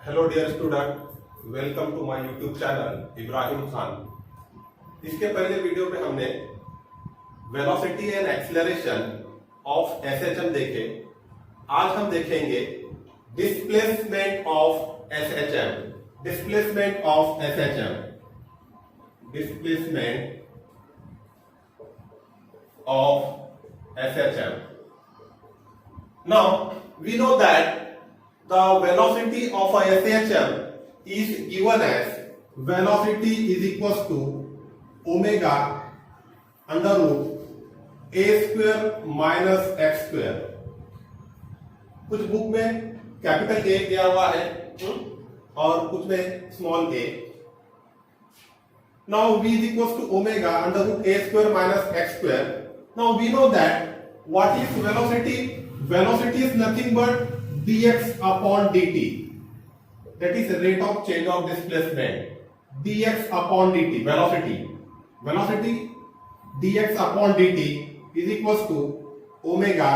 Hello dear student, welcome to my YouTube channel Ibrahim Khan. इसके पहले video में हमने velocity and acceleration of SHM देखे। आज हम देखेंगे displacement of SHM. Displacement of SHM, displacement of SHM. Now we know that the velocity of a SHM is given as velocity is equals to omega under root a square minus x square। कुछ book में capital A दिया हुआ है और कुछ में small a। Now v is equals to omega under root a square minus x square। Now we know that what is velocity? Velocity is nothing but dx upon dt, that is rate of change of displacement, dx upon dt, velocity dx upon dt is equals to omega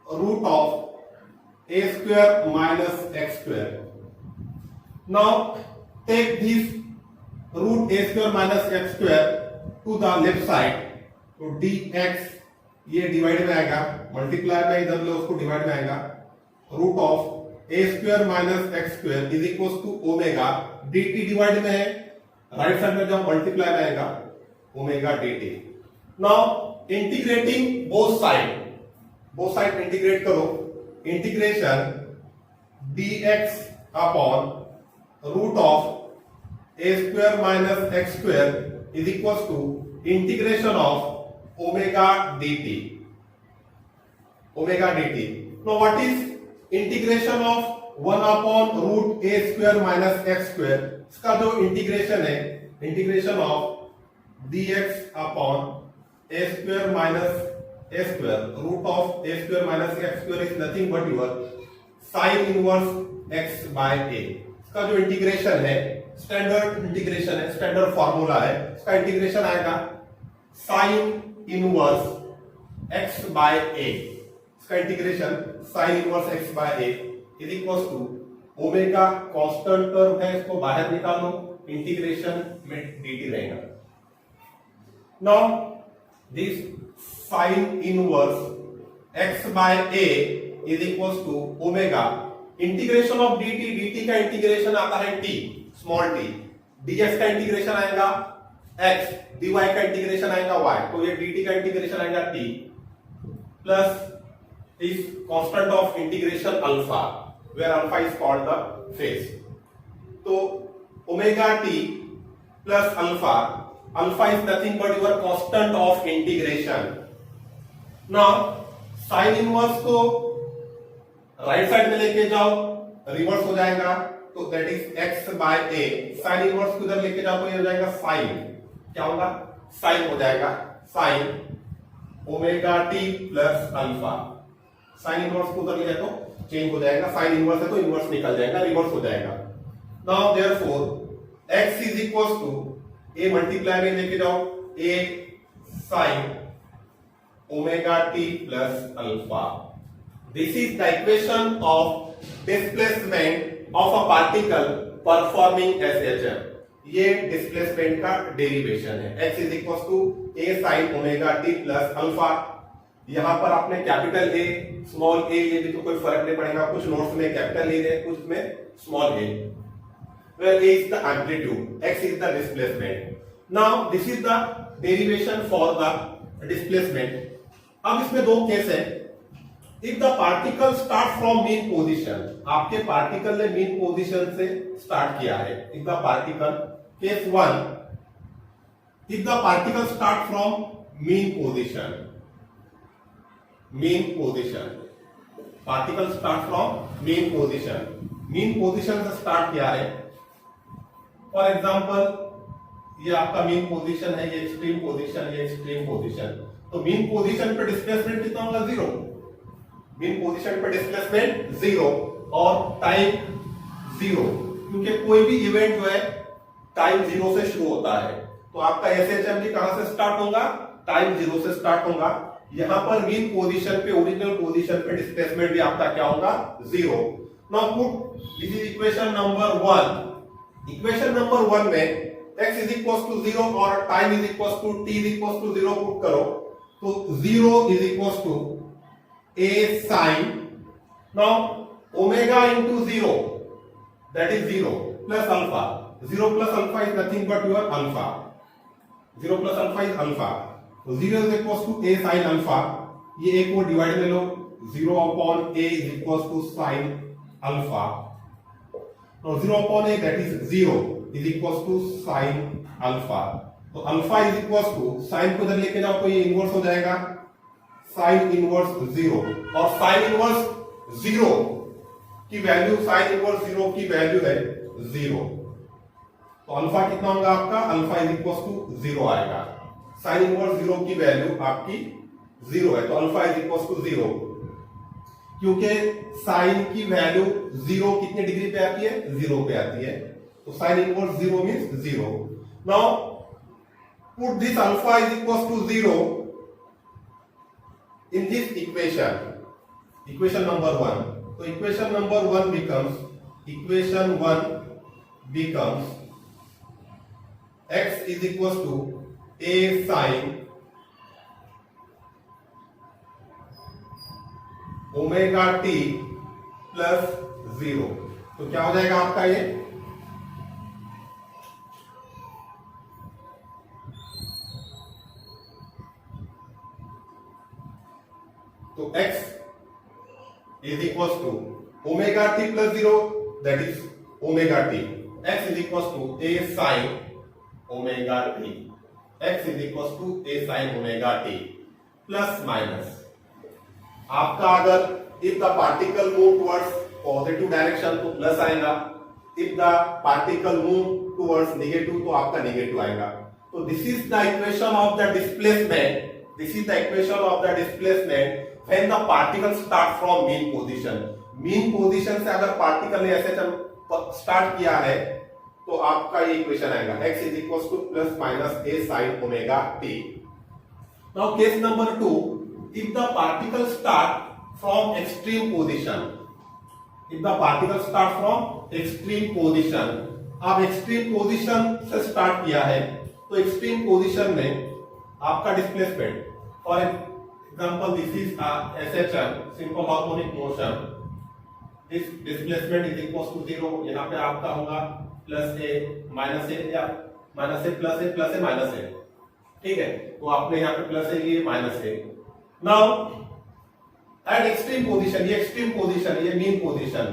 root of a square minus x square। Now take this root a square minus x square to the left side, तो dx ये divide में आएगा, multiply में इधर लो उसको divide में आएगा, root of A square minus X square is equal to omega dt divide में है, राइट साइड में जब मल्टीप्लाई में आएगा omega dt। Now integrating both side integrate करो, integration dx upon root of A square minus X square is equal to integration of omega dt। Now what is integration of 1 upon root a square minus x square? इसका जो integration है, integration of dx upon a square minus a square, root of a square minus x square is nothing but your sin inverse x by a। इसका जो integration है, standard integration है, standard formula है, इसका integration आएगा sin inverse x by a। इसका integration sin inverse x by a is equal to omega constant term है, इसको बाहर निकालो, इंटीग्रेशन में dt रहेगा। Now this sin inverse x by a is equal to omega integration of dt का integration आता है t, स्मॉल t, dx का इंटीग्रेशन आएगा x, dy का इंटीग्रेशन आएगा y, तो ये dt का इंटीग्रेशन आएगा t प्लस इस constant of integration alpha, where alpha is called the phase. तो omega t plus alpha is nothing but your constant of integration. Now sine inverse को right side में लेके जाओ, रिवर्स हो जाएगा, तो that is x by a। Sine inverse को इधर लेके जाओ तो ये हो जाएगा साइन, क्या होगा, साइन हो जाएगा, sign omega T plus alpha. Sign inverse को उधर ले जाए तो चेंज हो जाएगा, साइन इनवर्स है तो इनवर्स निकल जाएगा, रिवर्स हो जाएगा। Now therefore x is equal to a multiply में लेके जाओ, a sine omega T plus alpha. This is the equation of displacement of a particle performing SHM. ये डिस्प्लेसमेंट का डेरिवेशन है। x is equal to a sine omega T plus alpha. यहां पर आपने capital A small a ये भी तो कोई फर्क नहीं पड़ेगा, कुछ नोट्स में कैपिटल A है, कुछ में small a, where a is the amplitude, x is the displacement। now this is the derivation for the displacement। अब इसमें दो केस है। If the particle start from mean position, आपके पार्टिकल ने मीन पोजीशन से स्टार्ट किया है। If the particle, case 1, if the particle start from mean position, particle start from mean position से स्टार्ट किया है। फॉर एग्जाम्पल ये आपका मीन पोजीशन है, ये एक्सट्रीम पोजीशन, ये एक्सट्रीम पोजीशन। तो मीन पोजीशन पे डिस्प्लेसमेंट कितना होगा, 0। मीन पोजीशन पे डिस्प्लेसमेंट 0 और टाइम 0, क्योंकि कोई भी इवेंट जो है टाइम 0 से शुरू होता है। तो आपका एसएचएम भी कहां से स्टार्ट होगा, टाइम 0 से स्टार्ट होगा। यहां पर मीन पोजीशन पे, ओरिजिनल पोजीशन पे डिस्प्लेसमेंट भी आपका क्या होगा, 0। Now put this is equation number 1. Equation number 1 में x इज इक्वल टू 0 और time is equal to t is equal to 0 put करो तो 0 is equal to a sin now omega into 0 that is 0 plus alpha. 0 plus alpha is nothing but your alpha. 0 plus alpha is alpha. तो 0 is equal to a sin alpha. ये एक को divide में लो 0 upon a is equal to sin alpha. तो 0 upon a that is 0 is equal to sin alpha. तो alpha is equal to sine को इधर लेके जाओ तो ये इनवर्स हो जाएगा साइन इनवर्स 0 और साइन इनवर्स 0 की वैल्यू साइन इनवर्स 0 की वैल्यू है 0. तो अल्फा कितना होगा आपका अल्फा इज इक्वल टू 0 आएगा. साइन इनवर्स 0 की वैल्यू आपकी 0 है तो अल्फा इज इक्वल टू 0 क्योंकि साइन की वैल्यू 0 कितने डिग्री पे आती है 0 पे आती है. तो sine inverse 0 means 0. Now put this alpha is equal to 0 in this equation number 1. So equation number 1 becomes x is equals to a sin omega t plus 0. तो क्या हो जाएगा आपका ये तो x is equals to omega t plus 0 that is omega t. x is equals to a sin omega t. x is equals to a sin omega t plus minus. आपका अगर if the particle move towards positive direction तो plus आएगा. if the particle move towards negative तो आपका negative आएगा. तो this is the equation of the displacement. This is the equation of the displacement when the particle start from mean position. mean position से अगर particle ने ऐसे start किया है तो आपका ये इक्वेशन आएगा x is equals to plus minus a sin omega t. Now case number 2, if the particle start from extreme position, if the particle start from extreme position, आप extreme position से start किया है तो extreme position में आपका displacement for example this is a SHM simple harmonic motion. this displacement is equals to 0. यहाँ पे आपका होगा प्लस a माइनस a या minus a plus a plus a minus a. ठीक है तो आपने यहाँ पे प्लस a लिए minus a. Now at extreme position ये एक्सट्रीम पोजीशन ये मीन पोजीशन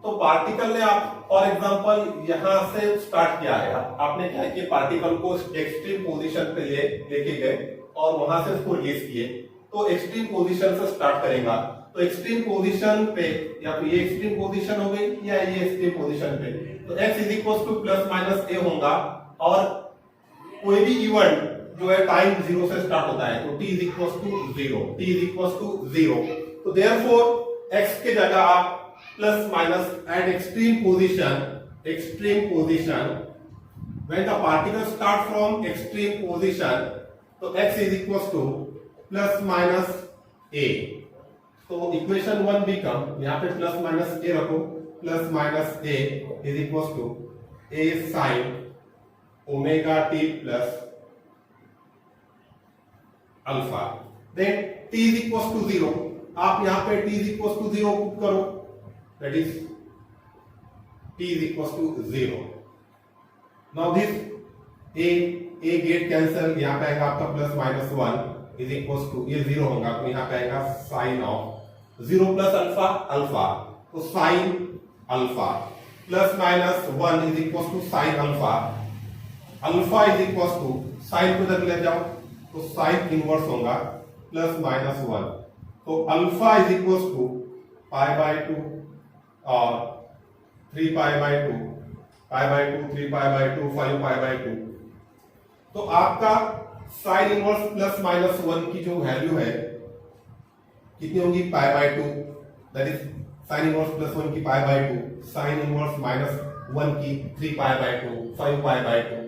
तो पार्टिकल ने आप फॉर एग्जांपल यहां से स्टार्ट किया है. आपने क्या कि पार्टिकल को एक्सट्रीम पोजीशन पे लेके गए और वहां से उसको रिलीज किए तो एक्सट्रीम पोजीशन से स्टार्ट करेगा. तो एक्सट्रीम पोजीशन पे या तो ये एक्सट्रीम पोजीशन हो गई या ये एक्सट्रीम पोजीशन पे तो x is equal two plus minus a होगा और कोई भी इवेंट जो है टाइम 0 से स्टार्ट होता है तो t is equal to 0. t is equal to 0 तो देयरफॉर x के जगह आप plus minus at extreme position when the particle start from extreme position तो x is equals to plus minus a. तो इक्वेशन 1 बिकम यहाँ पे plus minus a रखो plus minus a is equal to a sin omega t plus alpha. Then t is equal to 0. आप यहाँ पे t is equal to 0 put करो that is t is equal to 0. Now this a get cancel यहाँ पे आएगा आपका plus minus 1 is equal to ये 0 होगा तो यहाँ पे आएगा sine of 0 plus alpha alpha तो sine alpha plus minus 1 is equal to sine alpha. Alpha is equal to sine को इधर ले जाओ तो साइन इनवर्स होगा प्लस माइनस 1 तो alpha is equal to pi by 2 और 3 pi by 2 pi by 2 3 pi by 2 5 pi by 2. तो आपका साइन इनवर्स प्लस माइनस 1 की जो वैल्यू है कितनी होगी पाई by 2 that is sine inverse plus 1 की पाई बाय 2 साइन इनवर्स माइनस 1 की 3 पाई बाय 2 5 पाई बाय 2.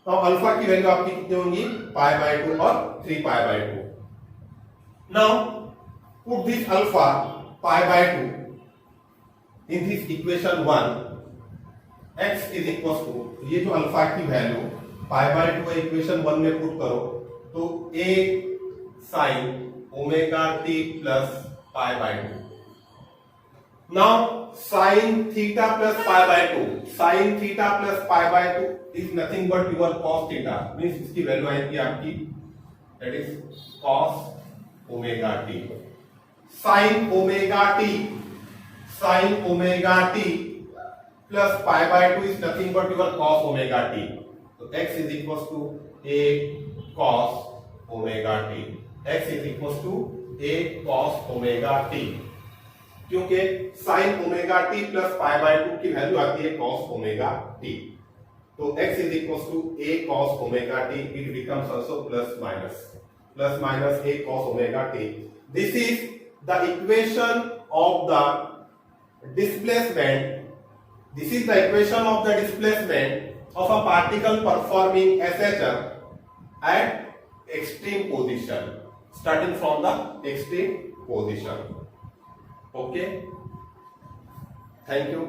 तो अल्फा की वैल्यू आपकी कितनी होगी पाई बाय 2 और 3 pi by 2. Now put this alpha pi by 2 in this equation 1 x is equal to, ये जो अल्फा की वैल्यू पाई बाय 2 इक्वेशन 1 में पुट करो तो a sin omega t plus pi by 2. Now sin theta plus pi by 2, sin theta plus pi by 2 is nothing but your cos theta, means इसकी value आएगी आपकी that is cos omega t. sin omega t plus pi by 2 is nothing but your cos omega t. तो x is equal to a cos omega t. x is equal to a cos omega t, क्योंकि sin omega t plus pi by 2 की value आती है cos omega t. तो x is equal to a cos omega t. It becomes also plus minus a cos omega t. This is the equation of the displacement. This is the equation of the displacement of a particle performing SHM at extreme position, starting from the extreme position. Okay, thank you.